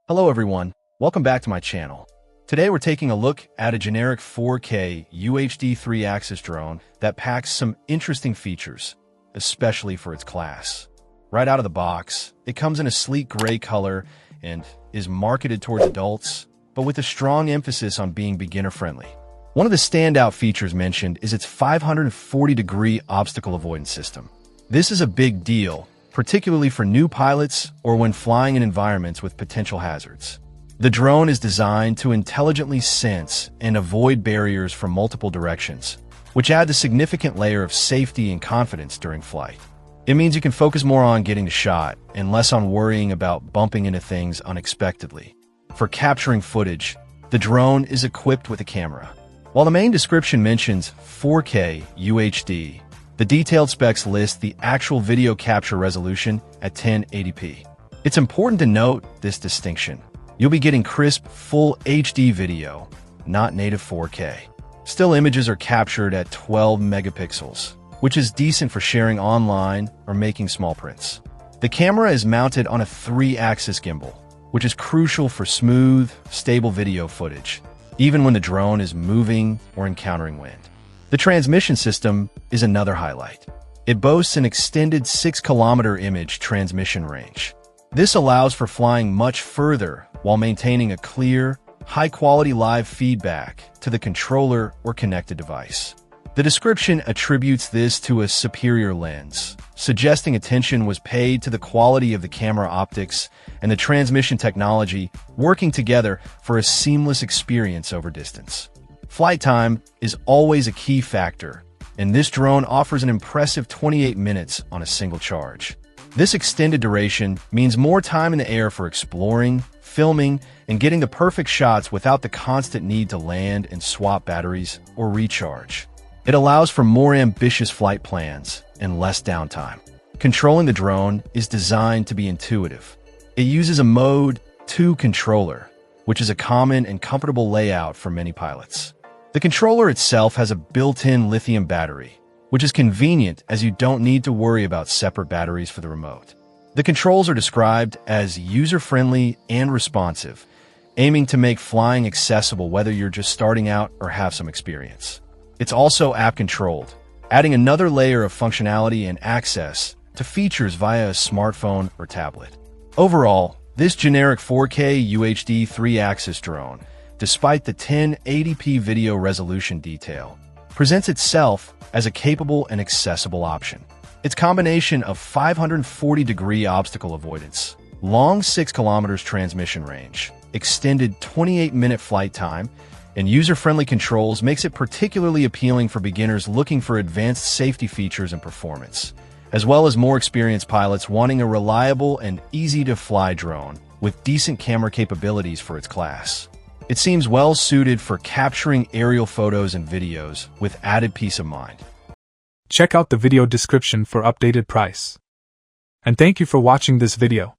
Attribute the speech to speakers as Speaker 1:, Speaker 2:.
Speaker 1: Hello everyone, welcome back to my channel. Today we're taking a look at a generic 4K UHD 3-axis drone that packs some interesting features, especially for its class. Right out of the box, it comes in a sleek gray color and is marketed towards adults, but with a strong emphasis on being beginner-friendly. One of the standout features mentioned is its 540-degree obstacle avoidance system. This is a big deal, particularly for new pilots or when flying in environments with potential hazards. The drone is designed to intelligently sense and avoid barriers from multiple directions, which adds a significant layer of safety and confidence during flight. It means you can focus more on getting the shot and less on worrying about bumping into things unexpectedly. For capturing footage, the drone is equipped with a camera. While the main description mentions 4K UHD, the detailed specs list the actual video capture resolution at 1080p. It's important to note this distinction. You'll be getting crisp, full HD video, not native 4K. Still images are captured at 12 megapixels, which is decent for sharing online or making small prints. The camera is mounted on a 3-axis gimbal, which is crucial for smooth, stable video footage, even when the drone is moving or encountering wind. The transmission system is another highlight. It boasts an extended 6-kilometer image transmission range. This allows for flying much further while maintaining a clear, high-quality live feedback to the controller or connected device. The description attributes this to a superior lens, suggesting attention was paid to the quality of the camera optics and the transmission technology working together for a seamless experience over distance. Flight time is always a key factor, and this drone offers an impressive 28 minutes on a single charge. This extended duration means more time in the air for exploring, filming, and getting the perfect shots without the constant need to land and swap batteries or recharge. It allows for more ambitious flight plans and less downtime. Controlling the drone is designed to be intuitive. It uses a Mode 2 controller, which is a common and comfortable layout for many pilots. The controller itself has a built-in lithium battery, which is convenient as you don't need to worry about separate batteries for the remote. The controls are described as user-friendly and responsive, aiming to make flying accessible whether you're just starting out or have some experience. It's also app-controlled, adding another layer of functionality and access to features via a smartphone or tablet. Overall, this generic 4K UHD 3-axis drone, despite the 1080p video resolution detail, presents itself as a capable and accessible option. Its combination of 540-degree obstacle avoidance, long 6 kilometers transmission range, extended 28-minute flight time, and user-friendly controls makes it particularly appealing for beginners looking for advanced safety features and performance, as well as more experienced pilots wanting a reliable and easy-to-fly drone with decent camera capabilities for its class. It seems well suited for capturing aerial photos and videos with added peace of mind.
Speaker 2: Check out the video description for updated price. And thank you for watching this video.